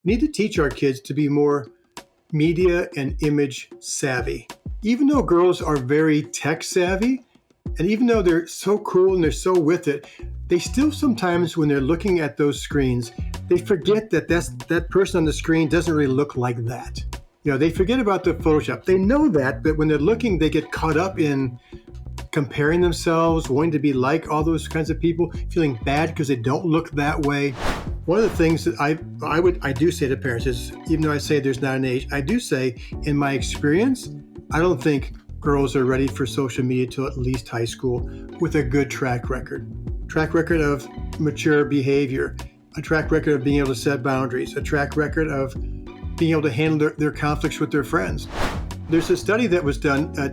We need to teach our kids to be more media and image savvy. Even though girls are very tech savvy, and even though they're so cool and they're so with it, they still sometimes, when they're looking at those screens, they forget that that person on the screen doesn't really look like that. They forget about the Photoshop. They know that, but when they're looking, they get caught up in comparing themselves, wanting to be like all those kinds of people, feeling bad because they don't look that way. One of the things that I do say to parents is, even though I say there's not an age, I do say, in my experience, I don't think girls are ready for social media till at least high school with a good track record of mature behavior, a track record of being able to set boundaries, a track record of being able to handle their conflicts with their friends. There's a study that was done at,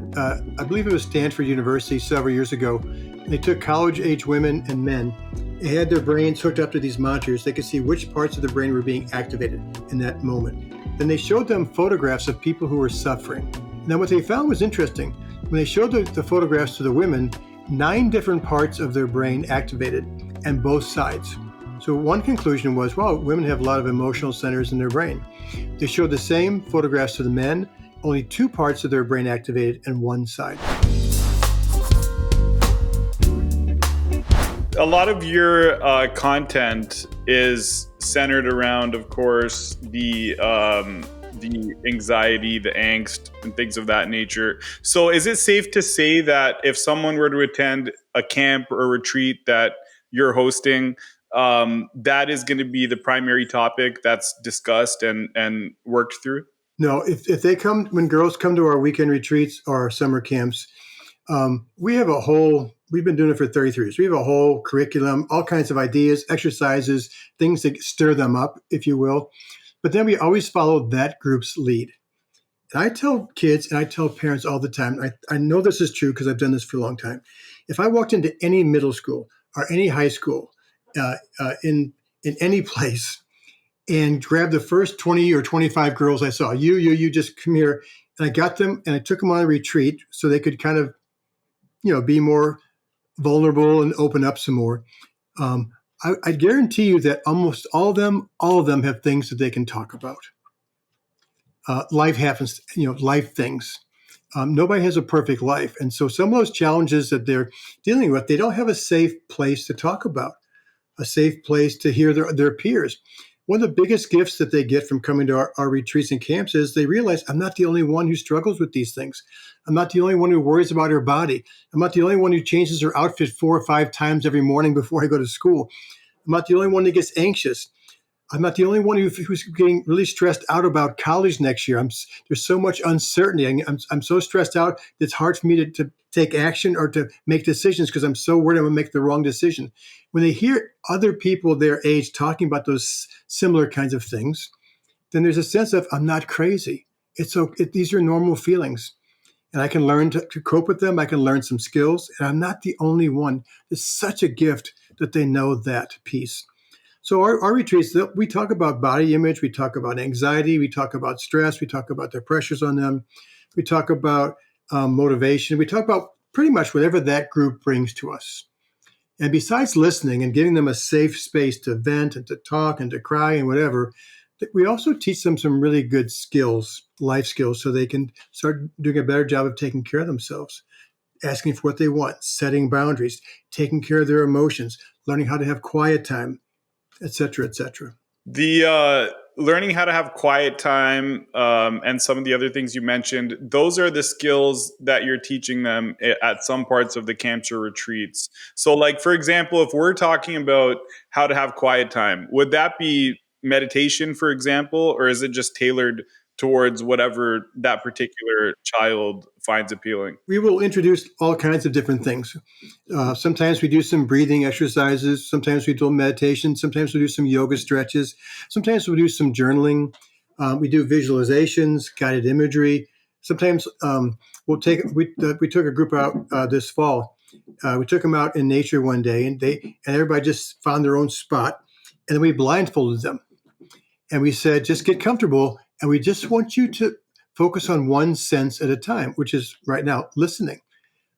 I believe it was Stanford University several years ago. They took college-age women and men. They had their brains hooked up to these monitors. They could see which parts of the brain were being activated in that moment. Then they showed them photographs of people who were suffering. Now, what they found was interesting. When they showed the photographs to the women, 9 different parts of their brain activated, and both sides. So one conclusion was, well, women have a lot of emotional centers in their brain. They showed the same photographs to the men, only 2 parts of their brain activated and one side. A lot of your content is centered around, of course, the anxiety, the angst, and things of that nature. So is it safe to say that if someone were to attend a camp or retreat that you're hosting, that is going to be the primary topic that's discussed and worked through? No, if they come, when girls come to our weekend retreats or our summer camps, we've been doing it for 33 years. We have a whole curriculum, all kinds of ideas, exercises, things that stir them up, if you will. But then we always follow that group's lead. And I tell kids and I tell parents all the time, I know this is true because I've done this for a long time. If I walked into any middle school or any high school in any place, and grabbed the first 20 or 25 girls I saw. You just come here. And I got them and I took them on a retreat so they could kind of, be more vulnerable and open up some more. I guarantee you that almost all of them have things that they can talk about. Life happens, life things. Nobody has a perfect life. And so some of those challenges that they're dealing with, they don't have a safe place to talk about, a safe place to hear their peers. One of the biggest gifts that they get from coming to our retreats and camps is they realize I'm not the only one who struggles with these things. I'm not the only one who worries about her body. I'm not the only one who changes her outfit 4 or 5 times every morning before I go to school. I'm not the only one that gets anxious. I'm not the only one who's getting really stressed out about college next year. There's so much uncertainty. I'm so stressed out, it's hard for me to take action or to make decisions because I'm so worried I'm going to make the wrong decision. When they hear other people their age talking about those similar kinds of things, then there's a sense of, I'm not crazy. These are normal feelings. And I can learn to cope with them. I can learn some skills. And I'm not the only one. It's such a gift that they know that piece. So our retreats, we talk about body image, we talk about anxiety, we talk about stress, we talk about the pressures on them, we talk about motivation, we talk about pretty much whatever that group brings to us. And besides listening and giving them a safe space to vent and to talk and to cry and whatever, we also teach them some really good skills, life skills, so they can start doing a better job of taking care of themselves, asking for what they want, setting boundaries, taking care of their emotions, learning how to have quiet time, et cetera, et cetera. The learning how to have quiet time and some of the other things you mentioned, those are the skills that you're teaching them at some parts of the camps or retreats. So like, for example, if we're talking about how to have quiet time, would that be meditation, for example, or is it just tailored towards whatever that particular child finds appealing? We will introduce all kinds of different things. Sometimes we do some breathing exercises. Sometimes we do meditation. Sometimes we do some yoga stretches. Sometimes we do some journaling. We do visualizations, guided imagery. Sometimes we took a group out this fall. We took them out in nature one day, and everybody just found their own spot, and then we blindfolded them, and we said, just get comfortable. And we just want you to focus on one sense at a time, which is right now listening.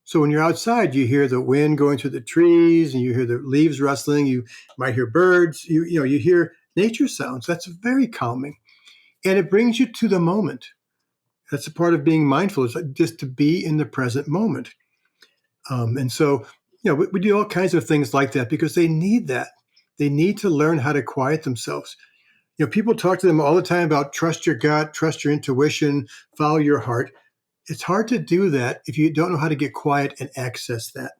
So when you're outside, you hear the wind going through the trees and you hear the leaves rustling. You might hear birds. You hear nature sounds. That's very calming. And it brings you to the moment. That's a part of being mindful, is just to be in the present moment. And so, we do all kinds of things like that because they need that. They need to learn how to quiet themselves. People talk to them all the time about trust your gut, trust your intuition, follow your heart. It's hard to do that if you don't know how to get quiet and access that.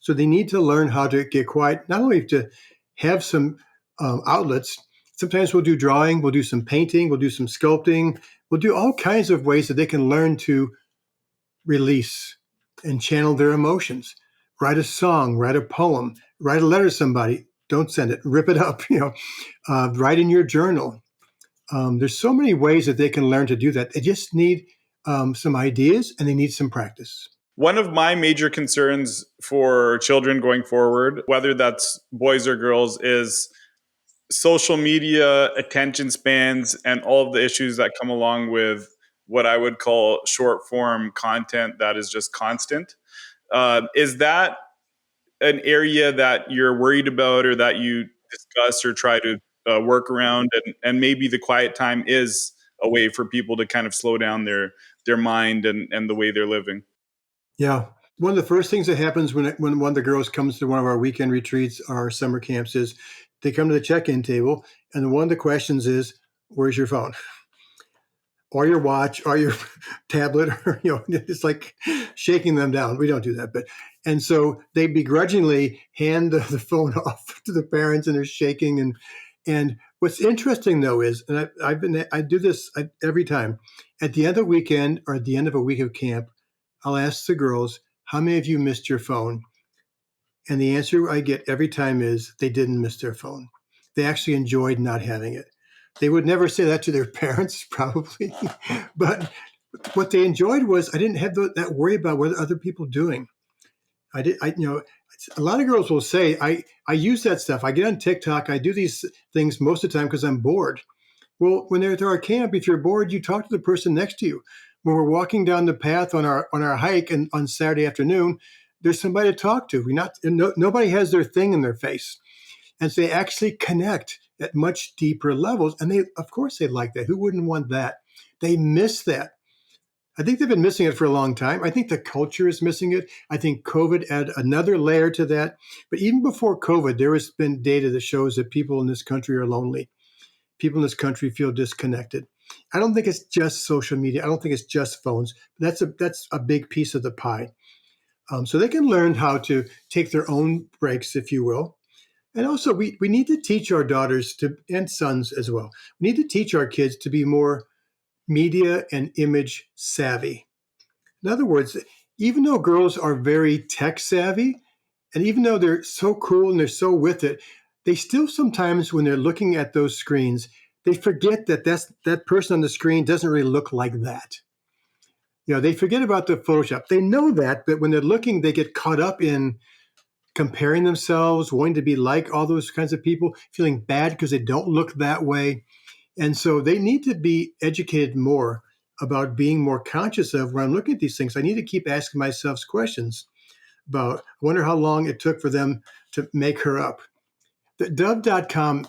So they need to learn how to get quiet, not only to have some outlets. Sometimes we'll do drawing, we'll do some painting, we'll do some sculpting, we'll do all kinds of ways that they can learn to release and channel their emotions. Write a song, write a poem, write a letter to somebody. Don't send it, rip it up. Write in your journal. There's so many ways that they can learn to do that. They just need some ideas and they need some practice. One of my major concerns for children going forward, whether that's boys or girls, is social media, attention spans, and all of the issues that come along with what I would call short form content that is just constant. Is that an area that you're worried about or that you discuss or try to work around? And maybe the quiet time is a way for people to kind of slow down their mind and the way they're living. Yeah. One of the first things that happens when one of the girls comes to one of our weekend retreats, our summer camps, is they come to the check-in table, and one of the questions is, "Where's your phone?" Or your watch, or your tablet, or it's like shaking them down. We don't do that, and so they begrudgingly hand the phone off to the parents, and they're shaking. And what's interesting though is, and I do this every time, at the end of the weekend or at the end of a week of camp, I'll ask the girls, "How many of you missed your phone?" And the answer I get every time is they didn't miss their phone. They actually enjoyed not having it. They would never say that to their parents, probably. But what they enjoyed was I didn't have that worry about what other people doing. A lot of girls will say, I use that stuff. I get on TikTok. I do these things most of the time because I'm bored. Well, when they're at our camp, if you're bored, you talk to the person next to you. When we're walking down the path on our hike and on Saturday afternoon, there's somebody to talk to. Nobody has their thing in their face, and so they actually connect at much deeper levels. And of course, they like that. Who wouldn't want that? They miss that. I think they've been missing it for a long time. I think the culture is missing it. I think COVID added another layer to that. But even before COVID, there has been data that shows that people in this country are lonely. People in this country feel disconnected. I don't think it's just social media. I don't think it's just phones. That's a big piece of the pie. So they can learn how to take their own breaks, if you will. And also, we need to teach our daughters and sons as well. We need to teach our kids to be more media and image savvy. In other words, even though girls are very tech savvy, and even though they're so cool and they're so with it, they still sometimes, when they're looking at those screens, they forget that person on the screen doesn't really look like that. They forget about the Photoshop. They know that, but when they're looking, they get caught up in comparing themselves, wanting to be like all those kinds of people, feeling bad because they don't look that way. And so they need to be educated more about being more conscious of when I'm looking at these things. I need to keep asking myself questions about, I wonder how long it took for them to make her up. The Dove.com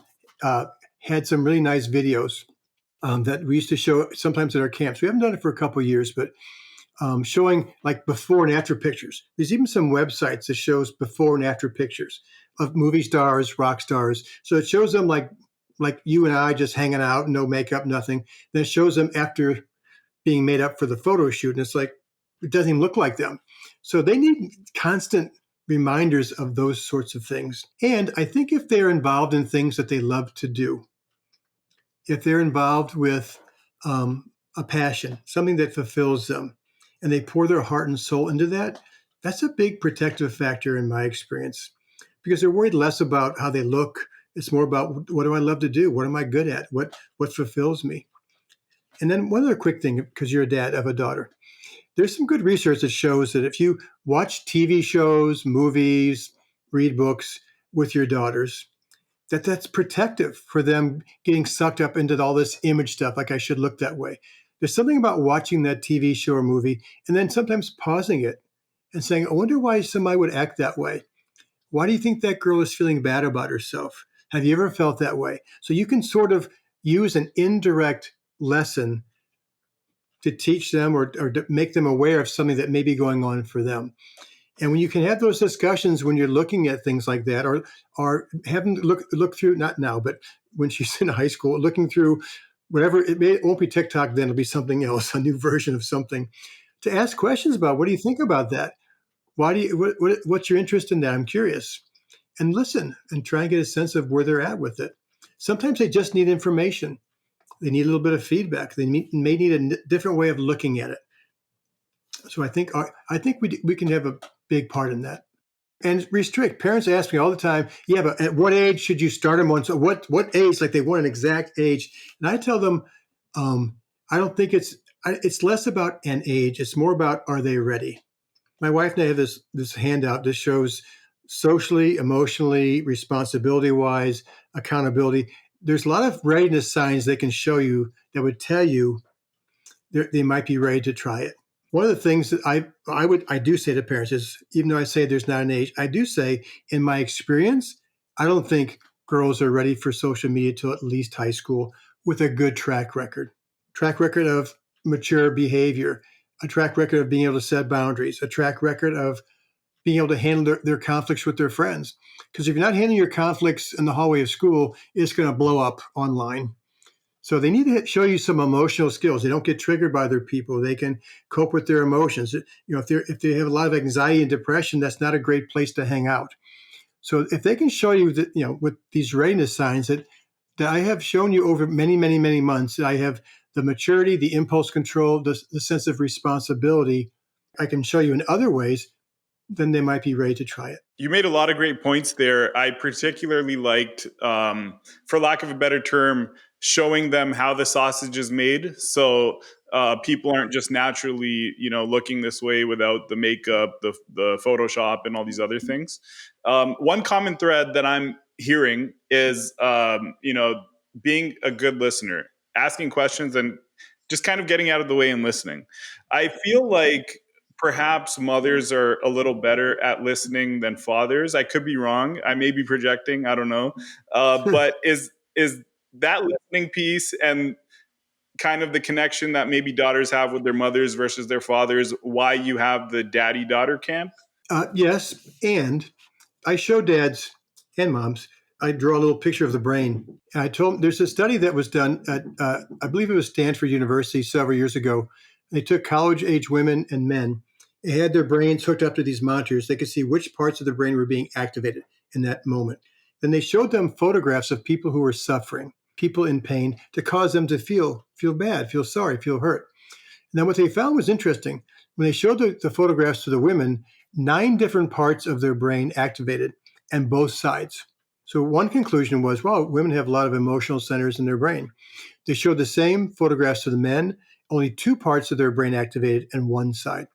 had some really nice videos that we used to show sometimes at our camps. We haven't done it for a couple of years, but showing like before and after pictures. There's even some websites that shows before and after pictures of movie stars, rock stars. So it shows them like you and I just hanging out, no makeup, nothing. Then it shows them after being made up for the photo shoot, and it's like it doesn't even look like them. So they need constant reminders of those sorts of things. And I think if they're involved in things that they love to do, if they're involved with a passion, something that fulfills them, and they pour their heart and soul into that, that's a big protective factor in my experience, because they're worried less about how they look. It's more about, what do I love to do? What am I good at? What fulfills me? And then one other quick thing, because you're a dad of a daughter, there's some good research that shows that if you watch TV shows, movies, read books with your daughters, that's protective for them getting sucked up into all this image stuff, like I should look that way. There's something about watching that TV show or movie and then sometimes pausing it and saying, I wonder why somebody would act that way. Why do you think that girl is feeling bad about herself? Have you ever felt that way? So you can sort of use an indirect lesson to teach them or to make them aware of something that may be going on for them. And when you can have those discussions when you're looking at things like that, or having look through, not now, but when she's in high school, looking through whatever it won't be TikTok, then it'll be something else, a new version of something, to ask questions about what do you think about that? Why do you what's your interest in that? I'm curious. And listen and try and get a sense of where they're at with it. Sometimes they just need information. They need a little bit of feedback. They may need a different way of looking at it. So I think we can have a big part in that. And restrict. Parents ask me all the time, yeah, but at what age should you start them on? So what age? Like they want an exact age, and I tell them, I don't think it's less about an age. It's more about are they ready? My wife and I have this handout that shows socially, emotionally, responsibility wise, accountability. There's a lot of readiness signs they can show you that would tell you they might be ready to try it. One of the things that I do say to parents is, even though I say there's not an age, I do say, in my experience, I don't think girls are ready for social media till at least high school with a good track record of mature behavior, a track record of being able to set boundaries, a track record of being able to handle their conflicts with their friends. Because if you're not handling your conflicts in the hallway of school, it's going to blow up online. So they need to show you some emotional skills. They don't get triggered by other people. They can cope with their emotions. If they have a lot of anxiety and depression, that's not a great place to hang out. So if they can show you that, with these readiness signs that I have shown you over many, many, many months, that I have the maturity, the impulse control, the sense of responsibility, I can show you in other ways, then they might be ready to try it. You made a lot of great points there. I particularly liked, for lack of a better term, showing them how the sausage is made. So people aren't just naturally, looking this way without the makeup, the Photoshop, and all these other things. One common thread that I'm hearing is, being a good listener, asking questions, and just kind of getting out of the way and listening. I feel like perhaps mothers are a little better at listening than fathers. I could be wrong. I may be projecting. I don't know. But is that listening piece and kind of the connection that maybe daughters have with their mothers versus their fathers why you have the daddy-daughter camp? Yes, and I show dads and moms. I draw a little picture of the brain. And I told them there's a study that was done at, I believe it was Stanford University several years ago. They took college-age women and men. They had their brains hooked up to these monitors. They could see which parts of the brain were being activated in that moment. Then they showed them photographs of people who were suffering, people in pain, to cause them to feel bad, feel sorry, feel hurt. And then what they found was interesting. When they showed the photographs to the women, 9 different parts of their brain activated, and both sides. So one conclusion was, well, women have a lot of emotional centers in their brain. They showed the same photographs to the men, only 2 parts of their brain activated and one side.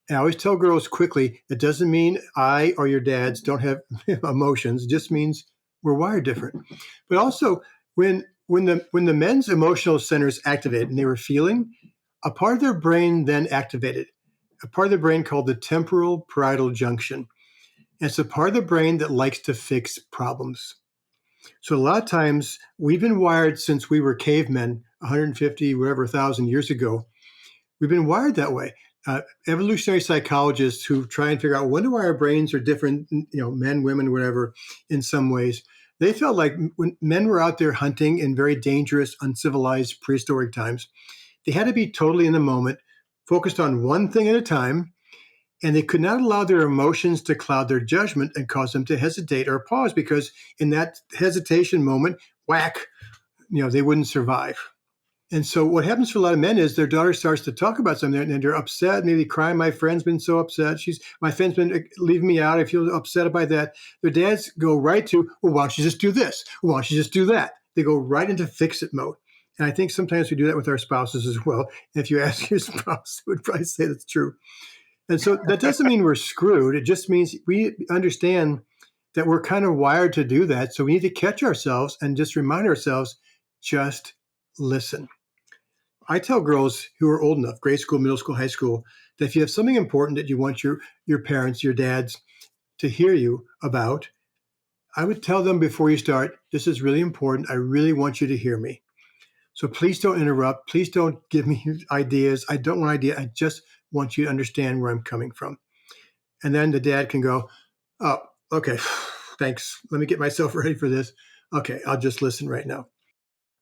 And I always tell girls quickly, it doesn't mean I or your dads don't have emotions. It just means we're wired different. But also, when the men's emotional centers activated and they were feeling, a part of their brain then activated, a part of the brain called the temporal parietal junction. And it's a part of the brain that likes to fix problems. So a lot of times we've been wired since we were cavemen, 150, whatever, 1,000 years ago. We've been wired that way. Evolutionary psychologists who try and figure out wonder why our brains are different, men, women, whatever, in some ways. They felt like when men were out there hunting in very dangerous, uncivilized prehistoric times, they had to be totally in the moment, focused on one thing at a time, and they could not allow their emotions to cloud their judgment and cause them to hesitate or pause, because in that hesitation moment, whack, they wouldn't survive. And so what happens for a lot of men is their daughter starts to talk about something and they're upset, maybe crying. My friend's been so upset. My friend's been leaving me out. I feel upset by that. Their dads go right to, well, why don't you just do this? Why don't you just do that? They go right into fix-it mode. And I think sometimes we do that with our spouses as well. If you ask your spouse, they would probably say that's true. And so that doesn't mean we're screwed. It just means we understand that we're kind of wired to do that. So we need to catch ourselves and just remind ourselves, just listen. I tell girls who are old enough, grade school, middle school, high school, that if you have something important that you want your parents, your dads to hear you about, I would tell them before you start, this is really important. I really want you to hear me. So please don't interrupt. Please don't give me ideas. I don't want ideas. I just want you to understand where I'm coming from. And then the dad can go, oh, okay, thanks. Let me get myself ready for this. Okay, I'll just listen right now.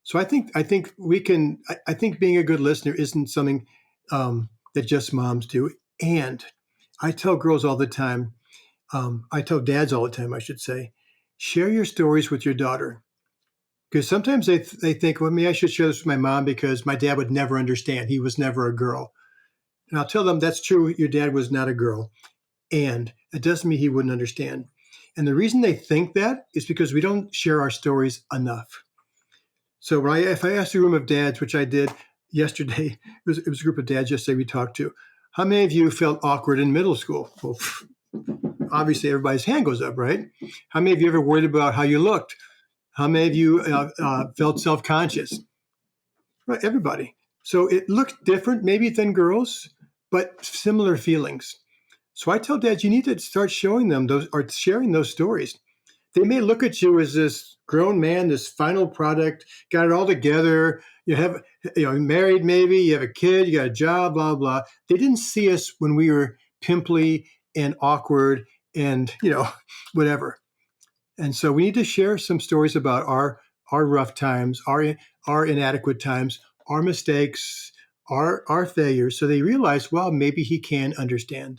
So I think we can. I think being a good listener isn't something that just moms do. And I tell girls all the time. I tell dads all the time. I should say, share your stories with your daughter, because sometimes they think, well, maybe I should share this with my mom because my dad would never understand. He was never a girl. And I'll tell them that's true. Your dad was not a girl, and it doesn't mean he wouldn't understand. And the reason they think that is because we don't share our stories enough. So if I asked a room of dads, which I did yesterday, it was a group of dads yesterday we talked to. How many of you felt awkward in middle school? Well, obviously everybody's hand goes up, right? How many of you ever worried about how you looked? How many of you felt self-conscious? Right, everybody. So it looked different maybe than girls, but similar feelings. So I tell dads, you need to start showing them those or sharing those stories. They may look at you as this grown man, this final product, got it all together. You have, married maybe, you have a kid, you got a job, blah, blah. They didn't see us when we were pimply and awkward and, whatever. And so we need to share some stories about our rough times, our inadequate times, our mistakes, our failures, so they realize, well, maybe he can understand.